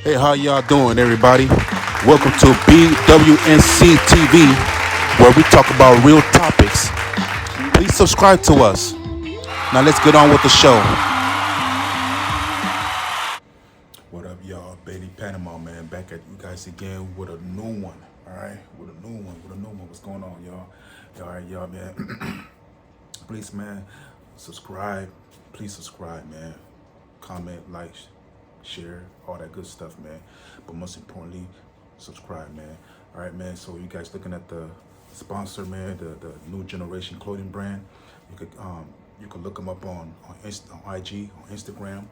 Hey, how y'all doing, everybody? Welcome to BWNC TV, where we talk about real topics. Please subscribe to us. Now let's get on with the show. What up, y'all? Baby Panama, man, back at you guys again with a new one. All right, with a new one. What's going on, y'all? All right, y'all, man. Please, man, subscribe. Please subscribe, man. Comment, like, share, all that good stuff, man. But most importantly, subscribe, man. All right, man. So you guys looking at the sponsor, man, the new generation clothing brand. You could look them up on IG, on Instagram.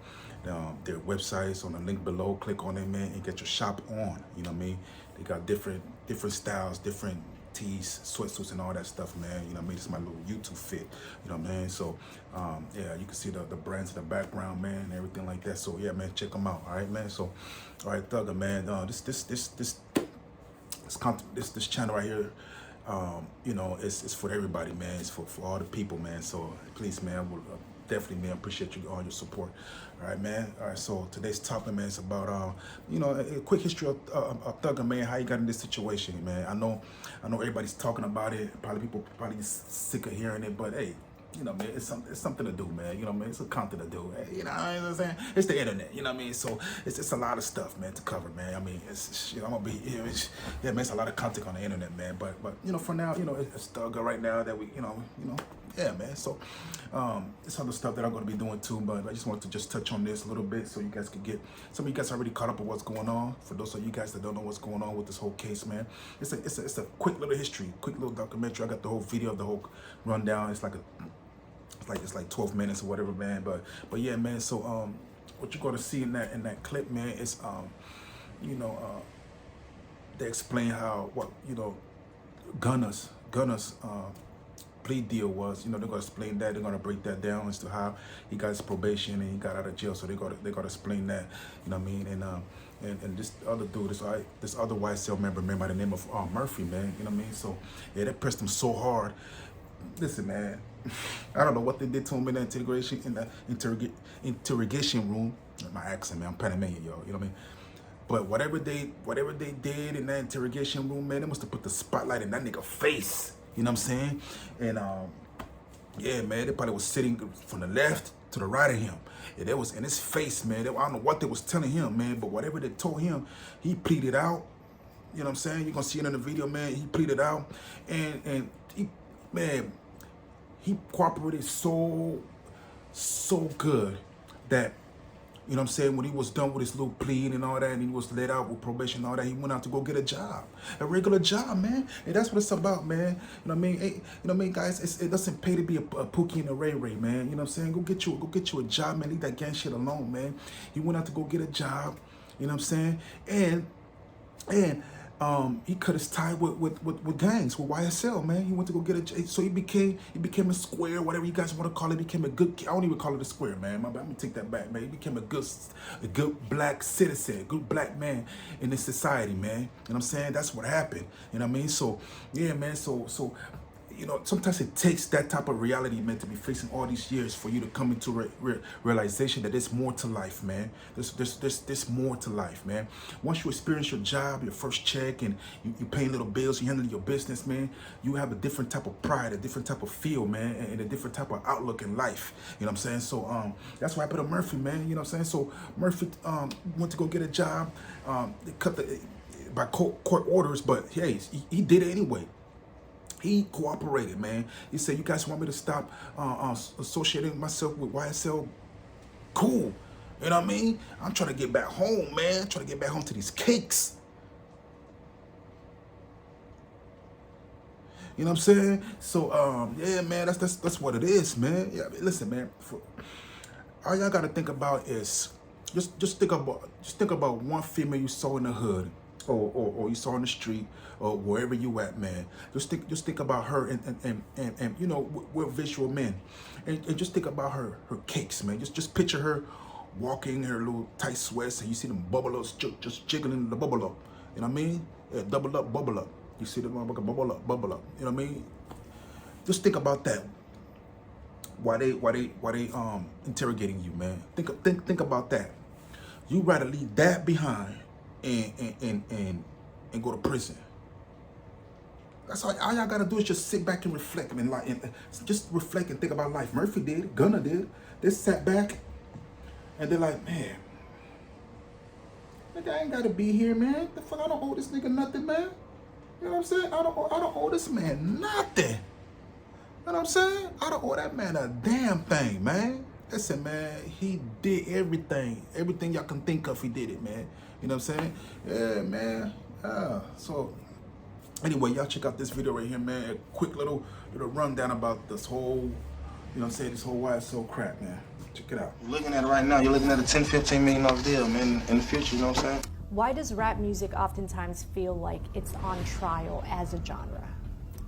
Their websites on the link below. Click on it, man, and get your shop on. You know what I mean? They got different styles, different tees, sweatsuits, and all that stuff, man. You know what I mean? It's my little YouTube fit. You know what I mean? So, yeah, you can see the brands in the background, man, and everything like that. So, yeah, man, check them out. All right, man. So, all right, Thugga, man. This channel right here, you know, it's for everybody, man. It's for all the people, man. So, please, man, I would definitely, man, appreciate you all your support. All right, man. All right, so today's topic, man, is about you know, a quick history of Thugga, man, how you got in this situation, man. I know everybody's talking about it. People sick of hearing it, but hey, you know, man, it's something to do, man. You know, man, it's a content to do. Hey, you know what I'm saying? It's the internet, you know what I mean? So it's a lot of stuff, man, to cover, man. I mean, you know, I'm gonna be, yeah, man, it's a lot of content on the internet, man. But you know, for now, you know, it's Thugga right now that we, you know, yeah, man. So it's other stuff that I'm gonna be doing too, but I just wanted to just touch on this a little bit so you guys could get, some of you guys already caught up with what's going on. For those of you guys that don't know what's going on with this whole case, man, it's a quick little history, quick little documentary. I got the whole video of the whole rundown. It's like 12 minutes or whatever, man. But yeah, man. So what you're gonna see in that clip, man, is you know, they explain how Gunna's plea deal was. You know, they're gonna explain that. They're gonna break that down as to how he got his probation and he got out of jail. So they gotta explain that. You know what I mean? And this other dude, this other YSL member, man, by the name of Murphy, man. You know what I mean? So yeah, they pressed him so hard. Listen, man, I don't know what they did to him in the interrogation room. My accent, man, I'm Panamanian, yo. You know what I mean? But whatever they did in that interrogation room, man, they must have put the spotlight in that nigga face. You know what I'm saying? And yeah, man, they probably was sitting from the left to the right of him. And it was in his face, man. I don't know what they was telling him, man, but whatever they told him, he pleaded out. You know what I'm saying? You're gonna see it in the video, man. He pleaded out, and he, man, he cooperated so good that, you know what I'm saying, when he was done with his little plea and all that, and he was let out with probation and all that, he went out to go get a job, a regular job, man. And that's what it's about, man. You know what I mean? Hey, you know what I mean, guys? It doesn't pay to be a Pookie and a Ray Ray, man. You know what I'm saying? Go get you a job, man. Leave that gang shit alone, man. He went out to go get a job. You know what I'm saying? And he cut his tie with gangs, with YSL, man. He went to go get so he became a square, whatever you guys want to call it. He became a good, I don't even call it a square, man. My bad, I'm gonna take that back, man. He became a good black citizen, a good black man in this society, man. You know what I'm saying? That's what happened. You know what I mean? So yeah, man. So you know, sometimes it takes that type of reality, man, to be facing all these years for you to come into realization that there's more to life, man. There's more to life, man. Once you experience your job, your first check, and you paying little bills, you handling your business, man, you have a different type of pride, a different type of feel, man, and a different type of outlook in life. You know what I'm saying? So that's what happened to Murphy, man. You know what I'm saying? So Murphy went to go get a job. They cut by court orders, but hey, he did it anyway. He cooperated, man. He said, you guys want me to stop associating myself with YSL? Cool. You know what I mean? I'm trying to get back home, man. I'm trying to get back home to these cakes. You know what I'm saying? So, yeah, man, that's what it is, man. Yeah, listen, man. All y'all got to think about is just think about one female you saw in the hood, or you saw in the street, or wherever you at, man. Just think about her, and you know, we're visual men, and just think about her cakes, man. Just picture her walking her little tight sweats, and you see them bubble ups just jiggling the bubble up. You know what I mean? Yeah, double up, bubble up. You see the motherfucker bubble up. You know what I mean? Just think about that. Why they interrogating you, man? Think about that. You rather leave that behind and go to prison. That's all y'all gotta do is just sit back and reflect and just reflect and think about life. Murphy did it, Gunner did it. They sat back and they're like, man, nigga, I ain't gotta be here, man. The fuck, I don't owe this nigga nothing, man. You know what I'm saying? I don't owe this man nothing. You know what I'm saying? I don't owe that man a damn thing, man. Listen, man, he did everything. Everything y'all can think of, he did it, man. You know what I'm saying? Yeah, man. So anyway, y'all check out this video right here, man. A quick little rundown about this whole, you know what I'm saying, this whole why it's so crap, man. Check it out. You're looking at it right now. You're looking at a $10, $15 million deal, man, in the future, you know what I'm saying? Why does rap music oftentimes feel like it's on trial as a genre?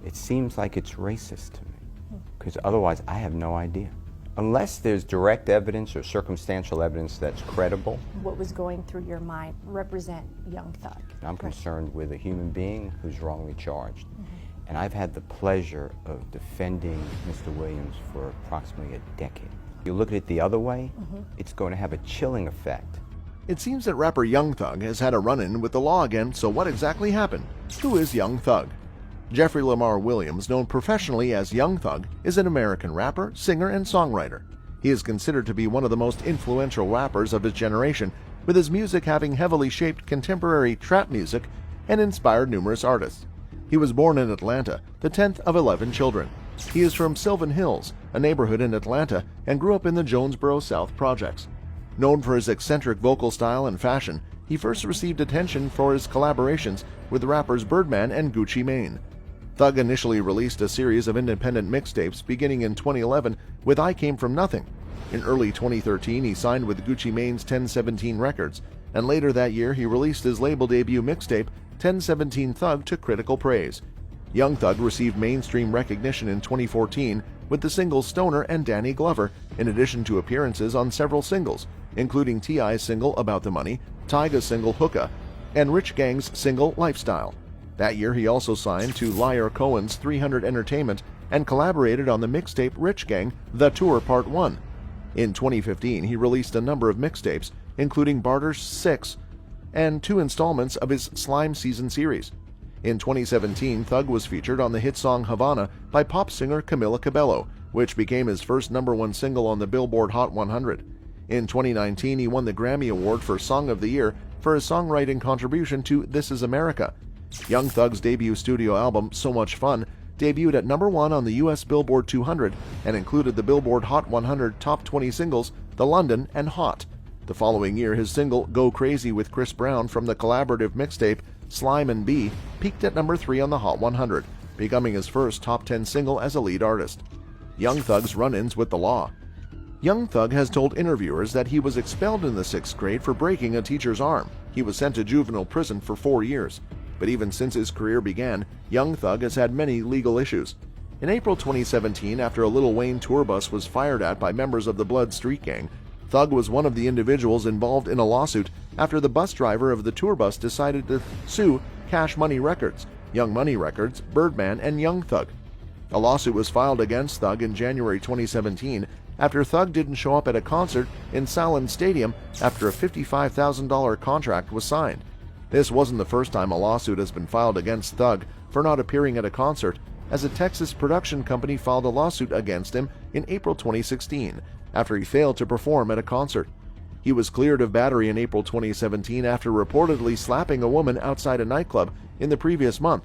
It seems like it's racist to me, because otherwise I have no idea. Unless there's direct evidence or circumstantial evidence that's credible. What was going through your mind represent Young Thug? I'm concerned with a human being who's wrongly charged. And I've had the pleasure of defending Mr. Williams for approximately a decade. You look at it the other way, it's going to have a chilling effect. It seems that rapper Young Thug has had a run-in with the law again, so what exactly happened? Who is Young Thug? Jeffrey Lamar Williams, known professionally as Young Thug, is an American rapper, singer, and songwriter. He is considered to be one of the most influential rappers of his generation, with his music having heavily shaped contemporary trap music and inspired numerous artists. He was born in Atlanta, the 10th of 11 children. He is from Sylvan Hills, a neighborhood in Atlanta, and grew up in the Jonesboro South projects. Known for his eccentric vocal style and fashion, he first received attention for his collaborations with rappers Birdman and Gucci Mane. Thug initially released a series of independent mixtapes beginning in 2011 with I Came From Nothing. In early 2013, he signed with Gucci Mane's 1017 Records, and later that year he released his label debut mixtape, 1017 Thug, to critical praise. Young Thug received mainstream recognition in 2014 with the singles Stoner and Danny Glover, in addition to appearances on several singles, including T.I.'s single About the Money, Tyga's single Hookah, and Rich Gang's single Lifestyle. That year he also signed to Liar Cohen's 300 Entertainment and collaborated on the mixtape Rich Gang, The Tour Part 1. In 2015 he released a number of mixtapes, including Barter's 6 and 2 installments of his Slime Season series. In 2017, Thug was featured on the hit song Havana by pop singer Camila Cabello, which became his first #1 single on the Billboard Hot 100. In 2019, he won the Grammy Award for Song of the Year for his songwriting contribution to This Is America. Young Thug's debut studio album, So Much Fun, debuted at #1 on the US Billboard 200 and included the Billboard Hot 100 Top 20 singles, The London and Hot. The following year, his single Go Crazy with Chris Brown from the collaborative mixtape Slime and B peaked at #3 on the Hot 100, becoming his first top 10 single as a lead artist. Young Thug's run-ins with the law. Young Thug has told interviewers that he was expelled in the 6th grade for breaking a teacher's arm. He was sent to juvenile prison for 4 years. But even since his career began, Young Thug has had many legal issues. In April 2017, after a Lil Wayne tour bus was fired at by members of the Blood Street Gang, Thug was one of the individuals involved in a lawsuit after the bus driver of the tour bus decided to sue Cash Money Records, Young Money Records, Birdman, and Young Thug. A lawsuit was filed against Thug in January 2017 after Thug didn't show up at a concert in Salin Stadium after a $55,000 contract was signed. This wasn't the first time a lawsuit has been filed against Thug for not appearing at a concert, as a Texas production company filed a lawsuit against him in April 2016 after he failed to perform at a concert. He was cleared of battery in April 2017 after reportedly slapping a woman outside a nightclub in the previous month.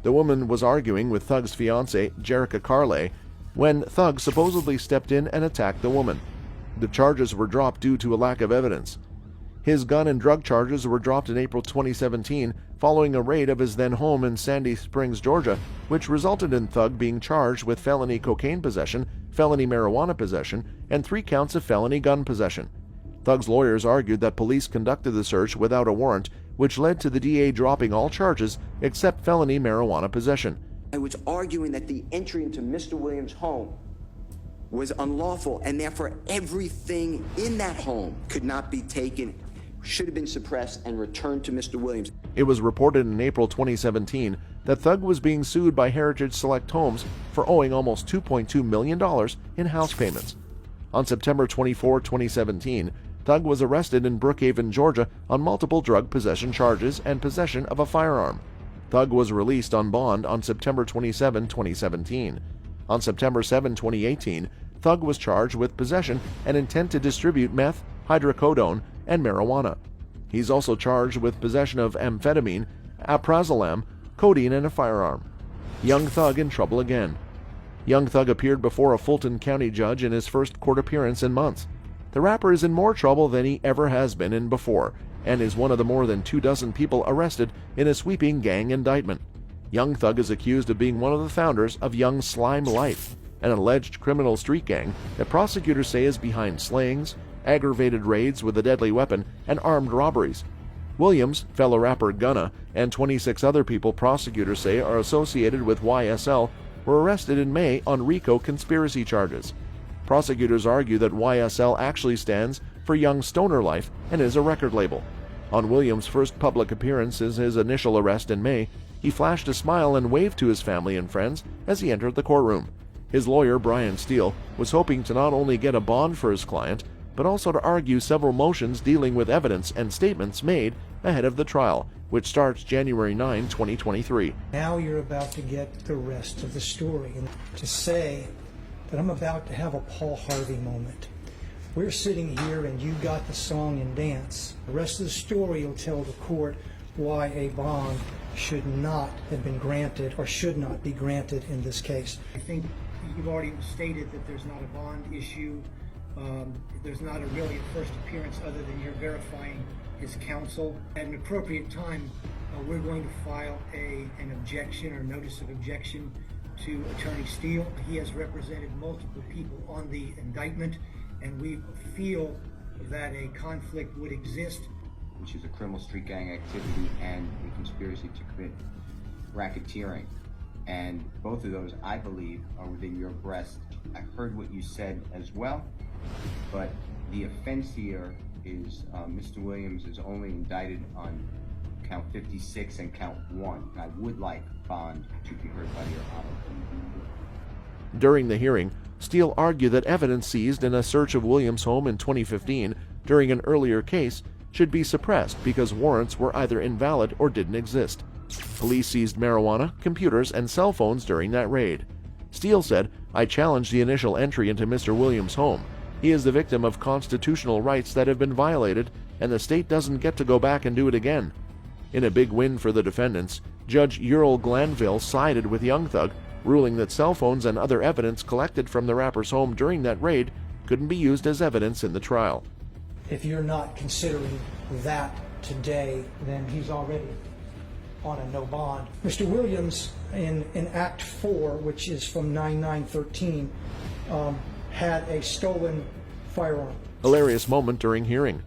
The woman was arguing with Thug's fiancée, Jerica Carley, when Thug supposedly stepped in and attacked the woman. The charges were dropped due to a lack of evidence. His gun and drug charges were dropped in April 2017 following a raid of his then home in Sandy Springs, Georgia, which resulted in Thug being charged with felony cocaine possession, felony marijuana possession, and 3 counts of felony gun possession. Thug's lawyers argued that police conducted the search without a warrant, which led to the DA dropping all charges except felony marijuana possession. I was arguing that the entry into Mr. Williams' home was unlawful, and therefore everything in that home could not be taken, should have been suppressed and returned to Mr. Williams. It was reported in April 2017 that Thug was being sued by Heritage Select Homes for owing almost $2.2 million in house payments. On September 24, 2017, Thug was arrested in Brookhaven, Georgia on multiple drug possession charges and possession of a firearm. Thug was released on bond on September 27, 2017. On September 7, 2018, Thug was charged with possession and intent to distribute meth, hydrocodone, and marijuana. He's also charged with possession of amphetamine, alprazolam, codeine, and a firearm. Young Thug in trouble again. Young Thug appeared before a Fulton County judge in his first court appearance in months. The rapper is in more trouble than he ever has been in before, and is one of the more than 24 people arrested in a sweeping gang indictment. Young Thug is accused of being one of the founders of Young Slime Life, an alleged criminal street gang that prosecutors say is behind slayings, aggravated raids with a deadly weapon, and armed robberies. Williams, fellow rapper Gunna, and 26 other people prosecutors say are associated with YSL were arrested in May on RICO conspiracy charges. Prosecutors argue that YSL actually stands for Young Stoner Life and is a record label. On Williams' first public appearance since his initial arrest in May, he flashed a smile and waved to his family and friends as he entered the courtroom. His lawyer, Brian Steele, was hoping to not only get a bond for his client, but also to argue several motions dealing with evidence and statements made ahead of the trial, which starts January 9, 2023. Now you're about to get the rest of the story, and to say that I'm about to have a Paul Harvey moment. We're sitting here and you got the song and dance. The rest of the story will tell the court why a bond should not have been granted or should not be granted in this case. I think you've already stated that there's not a bond issue. There's not really a first appearance other than you're verifying his counsel. At an appropriate time, we're going to file an objection or notice of objection to Attorney Steele. He has represented multiple people on the indictment, and we feel that a conflict would exist, which is a criminal street gang activity and a conspiracy to commit racketeering. And both of those, I believe, are within your breast. I heard what you said as well, but the offense here is Mr. Williams is only indicted on count 56 and count 1. I would like bond to be heard by your honor. During the hearing, Steele argued that evidence seized in a search of Williams' home in 2015 during an earlier case should be suppressed because warrants were either invalid or didn't exist. Police seized marijuana, computers, and cell phones during that raid. Steele said, "I challenge the initial entry into Mr. Williams' home. He is the victim of constitutional rights that have been violated, and the state doesn't get to go back and do it again." In a big win for the defendants, Judge Ural Glanville sided with Young Thug, ruling that cell phones and other evidence collected from the rapper's home during that raid couldn't be used as evidence in the trial. If you're not considering that today, then he's already on a no bond. Mr. Williams, in Act 4, which is from 9/9/13, had a stolen firearm. Hilarious moment during hearing.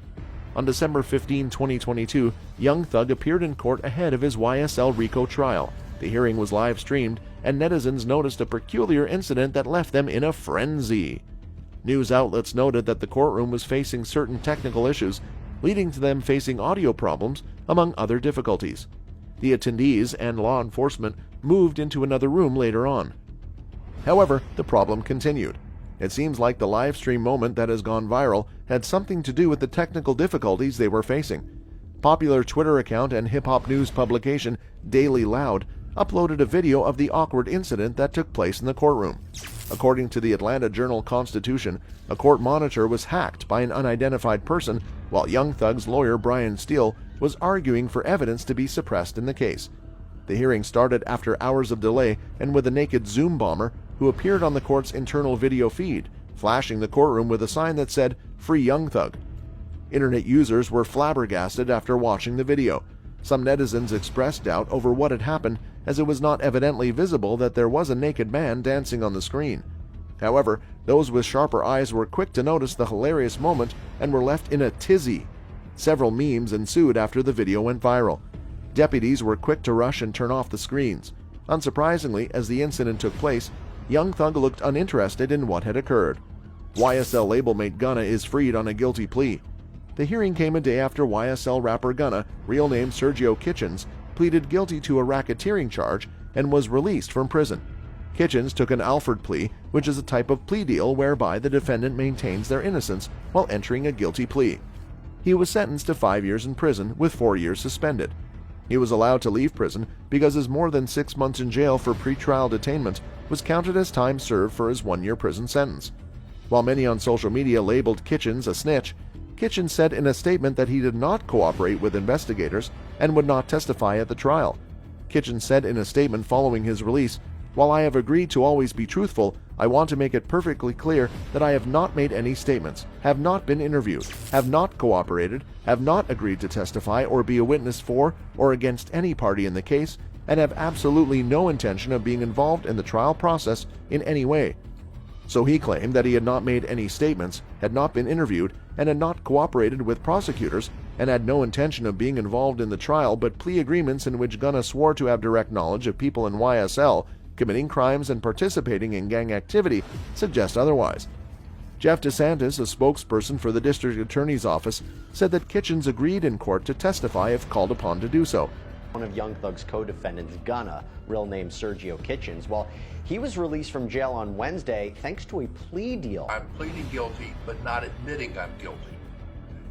On December 15, 2022, Young Thug appeared in court ahead of his YSL RICO trial. The hearing was live streamed, and netizens noticed a peculiar incident that left them in a frenzy. News outlets noted that the courtroom was facing certain technical issues, leading to them facing audio problems, among other difficulties. The attendees and law enforcement moved into another room later on. However, the problem continued. It seems like the live stream moment that has gone viral had something to do with the technical difficulties they were facing. Popular Twitter account and hip-hop news publication Daily Loud uploaded a video of the awkward incident that took place in the courtroom. According to the Atlanta Journal-Constitution, a court monitor was hacked by an unidentified person while Young Thug's lawyer Brian Steele was arguing for evidence to be suppressed in the case. The hearing started after hours of delay and with a naked Zoom bomber who appeared on the court's internal video feed, flashing the courtroom with a sign that said, "Free Young Thug." Internet users were flabbergasted after watching the video. Some netizens expressed doubt over what had happened, as it was not evidently visible that there was a naked man dancing on the screen. However, those with sharper eyes were quick to notice the hilarious moment and were left in a tizzy. Several memes ensued after the video went viral. Deputies were quick to rush and turn off the screens. Unsurprisingly, as the incident took place, Young Thug looked uninterested in what had occurred. YSL labelmate Gunna is freed on a guilty plea. The hearing came a day after YSL rapper Gunna, real name Sergio Kitchens, pleaded guilty to a racketeering charge and was released from prison. Kitchens took an Alford plea, which is a type of plea deal whereby the defendant maintains their innocence while entering a guilty plea. He was sentenced to 5 years in prison with 4 years suspended. He was allowed to leave prison because his more than 6 months in jail for pretrial detainment was counted as time served for his 1-year prison sentence. While many on social media labeled Kitchens a snitch, Kitchens said in a statement that he did not cooperate with investigators and would not testify at the trial. Kitchens said in a statement following his release, "While I have agreed to always be truthful, I want to make it perfectly clear that I have not made any statements, have not been interviewed, have not cooperated, have not agreed to testify or be a witness for or against any party in the case, and have absolutely no intention of being involved in the trial process in any way." So he claimed that he had not made any statements, had not been interviewed, and had not cooperated with prosecutors, and had no intention of being involved in the trial, but plea agreements in which Gunna swore to have direct knowledge of people in YSL committing crimes and participating in gang activity suggest otherwise. Jeff DeSantis, a spokesperson for the district attorney's office, said that Kitchens agreed in court to testify if called upon to do so. One of Young Thug's co-defendants, Gunna, real name Sergio Kitchens, well, he was released from jail on Wednesday thanks to a plea deal. I'm pleading guilty, but not admitting I'm guilty.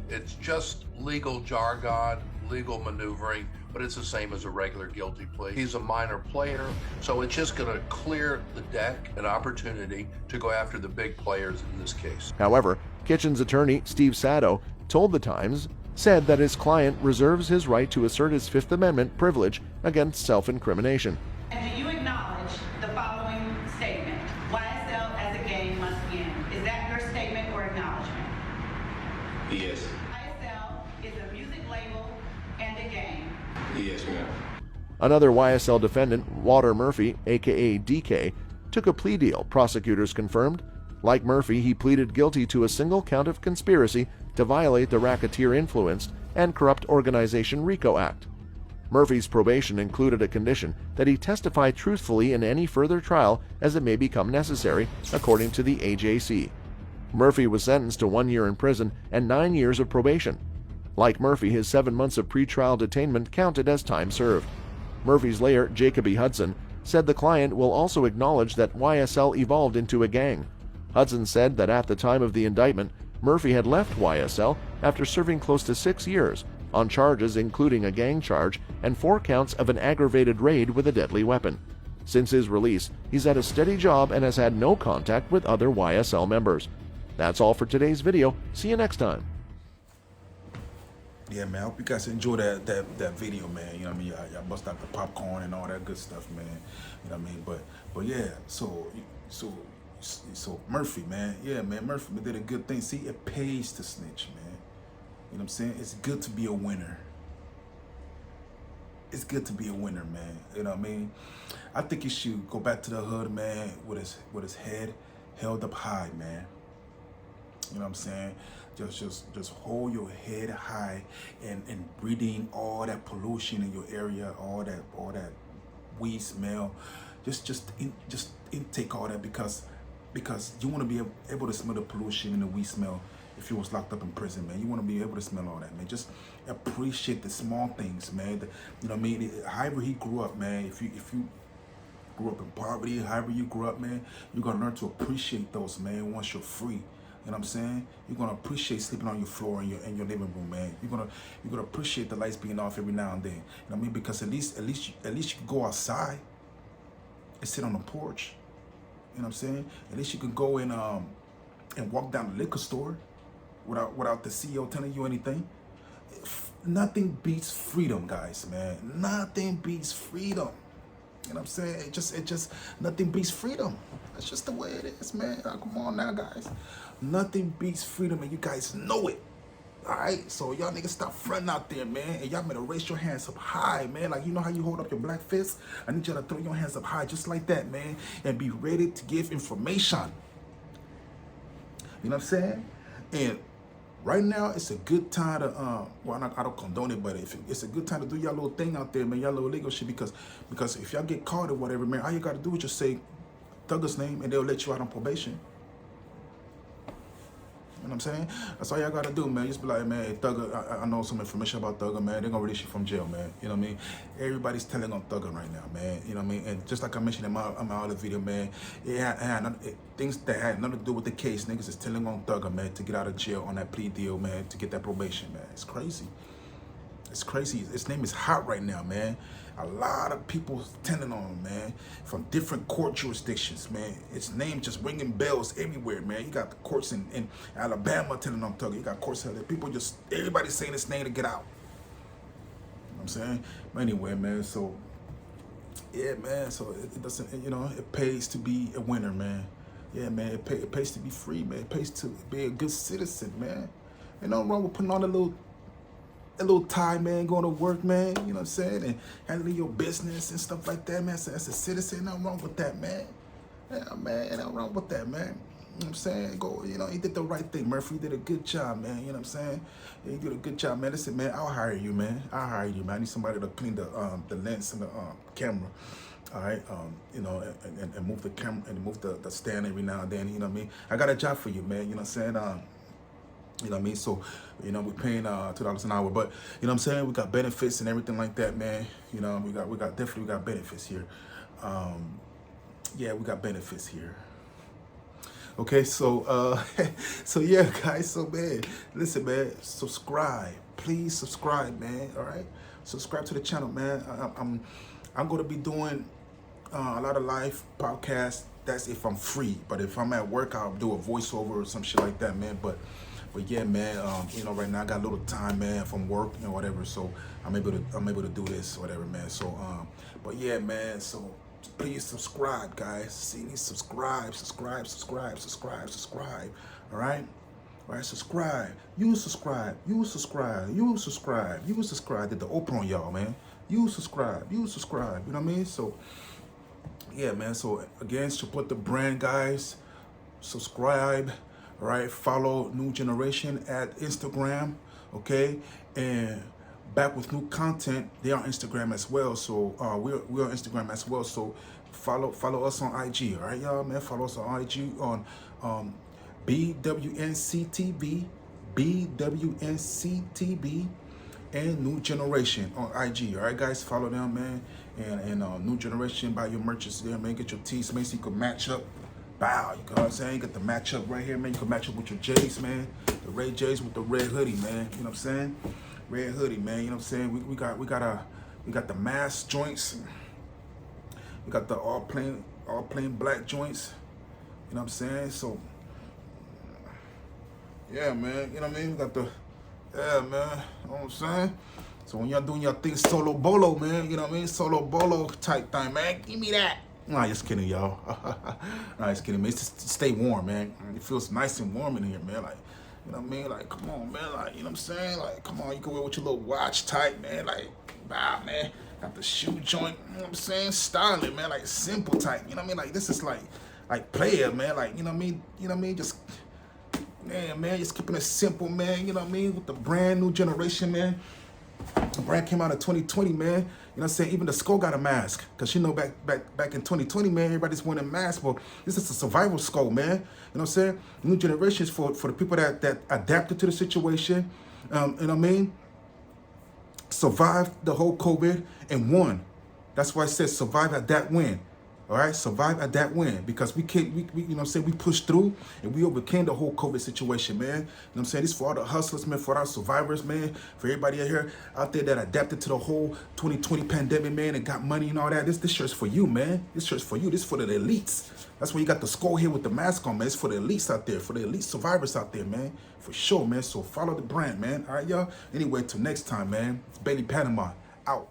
It's just legal jargon, legal maneuvering, but it's the same as a regular guilty plea. He's a minor player, so it's just going to clear the deck, an opportunity to go after the big players in this case. However, Kitchens' attorney, Steve Sato, told The Times, said that his client reserves his right to assert his Fifth Amendment privilege against self-incrimination. And do you acknowledge the following statement? YSL as a gang must end. Is that your statement or acknowledgement? Yes. YSL is a music label and a gang. Yes, ma'am. Another YSL defendant, Walter Murphy, aka DK, took a plea deal, prosecutors confirmed. Like Murphy, he pleaded guilty to a single count of conspiracy to violate the racketeer-influenced and corrupt organization RICO Act. Murphy's probation included a condition that he testify truthfully in any further trial as it may become necessary, according to the AJC. Murphy was sentenced to 1 year in prison and 9 years of probation. Like Murphy, his 7 months of pretrial detainment counted as time served. Murphy's lawyer, Jacob E. Hudson, said the client will also acknowledge that YSL evolved into a gang. Hudson said that at the time of the indictment, Murphy had left YSL after serving close to 6 years on charges including a gang charge and 4 counts of an aggravated raid with a deadly weapon. Since his release, he's had a steady job and has had no contact with other YSL members. That's all for today's video. See you next time. Yeah, man, I hope you guys enjoy that video, man. You know what I mean? Y'all bust out the popcorn and all that good stuff, man. You know what I mean? But yeah, so Murphy, man. Yeah, man, Murphy did a good thing. See, it pays to snitch, man. You know what I'm saying? It's good to be a winner. It's good to be a winner, man. You know what I mean? I think he should go back to the hood, man, with his head held up high, man. You know what I'm saying? Just hold your head high and breathing all that pollution in your area, all that weed smell. Just intake all that because you want to be able to smell the pollution and the weed smell if you was locked up in prison, man. You want to be able to smell all that, man. Just appreciate the small things, man. You know what I mean? However he grew up, man. If you grew up in poverty, however you grew up, man, you're gonna learn to appreciate those, man. Once you're free. You know what I'm saying? You're gonna appreciate sleeping on your floor in your living room, man. You're gonna appreciate the lights being off every now and then. You know what I mean? Because at least you can go outside and sit on the porch. You know what I'm saying? At least you can go and walk down the liquor store without the CEO telling you anything. Nothing beats freedom, guys, man. Nothing beats freedom. You know what I'm saying? It just nothing beats freedom. That's just the way it is, man. Come on now, guys. Nothing beats freedom, and you guys know it. All right? So y'all niggas stop fronting out there, man. And y'all better raise your hands up high, man. Like, you know how you hold up your black fist? I need y'all to throw your hands up high just like that, man. And be ready to give information. You know what I'm saying? And right now, it's a good time to, I don't condone it, but it's a good time to do y'all little thing out there, man, y'all little legal shit, because if y'all get caught or whatever, man, all you got to do is just say Thugga's name, and they'll let you out on probation. You know what I'm saying? That's all y'all gotta do, man. Just be like, man, hey, Thugga, I know some information about Thugga, man. They're gonna release you from jail, man. You know what I mean? Everybody's telling on Thugga right now, man. You know what I mean? And just like I mentioned in my other video, man, things that had nothing to do with the case, niggas is telling on Thugga, man, to get out of jail on that plea deal, man, to get that probation, man. It's crazy. It's crazy. His name is hot right now, man. A lot of people telling on him, man, from different court jurisdictions, man. His name just ringing bells everywhere, man. You got the courts in Alabama telling on Thugga. You got courts out there. People just, everybody's saying his name to get out. You know what I'm saying? But anyway, man, so, yeah, man, so it doesn't, you know, it pays to be a winner, man. Yeah, man, it pays to be free, man. It pays to be a good citizen, man. Ain't nothing wrong with putting on a little tie, man, going to work, man, you know what I'm saying, and handling your business and stuff like that, man. So as a citizen, nothing wrong with that, man. Yeah, man, nothing wrong with that, man. You know what I'm saying? Go, you know, he did the right thing, Murphy. You did a good job, man. You know what I'm saying? Yeah, you did a good job, man. Listen, man, I'll hire you, man. I'll hire you, man. I need somebody to clean the lens and the camera. All right, you know, and move the camera and move the stand every now and then. You know what I mean? I got a job for you, man. You know what I'm saying? You know what I mean? So, you know, we're paying $2 an hour, but you know what I'm saying? We got benefits and everything like that, man. You know, we got benefits here. Yeah, we got benefits here. Okay, so so yeah, guys, so man, listen, man, subscribe. Please subscribe, man. All right? Subscribe to the channel, man. I'm gonna be doing a lot of live podcasts. That's if I'm free. But if I'm at work, I'll do a voiceover or some shit like that, man. But yeah, man, you know, right now I got a little time, man, from work and whatever, so I'm able to do this, whatever, man. So but yeah, man, so please subscribe, guys. See me, subscribe. All right, subscribe. You subscribe. Did the Oprah on y'all, man. You subscribe. You know what I mean? So yeah, man. So again, support the brand, guys. Subscribe. All right, follow New Generation at Instagram, okay? And back with new content, they're on Instagram as well. So we're on Instagram as well. So follow us on IG, all right, y'all, man? Follow us on IG on BWNCTV, and New Generation on IG, all right, guys? Follow them, man. And New Generation, buy your merches there, man. Get your tees, man, so you can match up. Bow, you know what I'm saying? You got the matchup right here, man. You can match up with your J's, man. The red J's with the red hoodie, man. You know what I'm saying? Red hoodie, man. You know what I'm saying? We got the mask joints. We got the all plain black joints. You know what I'm saying? So yeah, man. You know what I mean? We got the man. You know what I'm saying? So when y'all doing your thing solo bolo, man, you know what I mean? Solo bolo type thing, man. Give me that. Nah, just kidding, y'all. Nah, just kidding, man. It's just stay warm, man. It feels nice and warm in here, man. Like, you know what I mean? Like, come on, man. Like, you know what I'm saying? Like, come on, you can wear with your little watch type, man. Like, wow, man. Got the shoe joint, you know what I'm saying? Styling, man. Like, simple type. You know what I mean? Like, this is like player, man. Like, you know what I mean? You know what I mean? Just, man, just keeping it simple, man. You know what I mean? With the brand New Generation, man. The brand came out in 2020, man. You know what I'm saying? Even the skull got a mask. Because, you know, back in 2020, man, everybody's wearing a mask. But this is a survival skull, man. You know what I'm saying? New Generation is for the people that adapted to the situation. You know what I mean? Survived the whole COVID and won. That's why I said survive, adapt, win. All right, survive, adapt, win, because we you know what I'm saying, we pushed through and we overcame the whole COVID situation, man. You know what I'm saying? This for all the hustlers, man, for our survivors, man, for everybody out there that adapted to the whole 2020 pandemic, man, and got money and all that. This shirt's for you, man. This shirt's for you. This for the elites. That's why you got the skull here with the mask on, man. It's for the elites out there, for the elite survivors out there, man. For sure, man. So follow the brand, man. All right, y'all. Anyway, till next time, man. It's Bailey Panama out.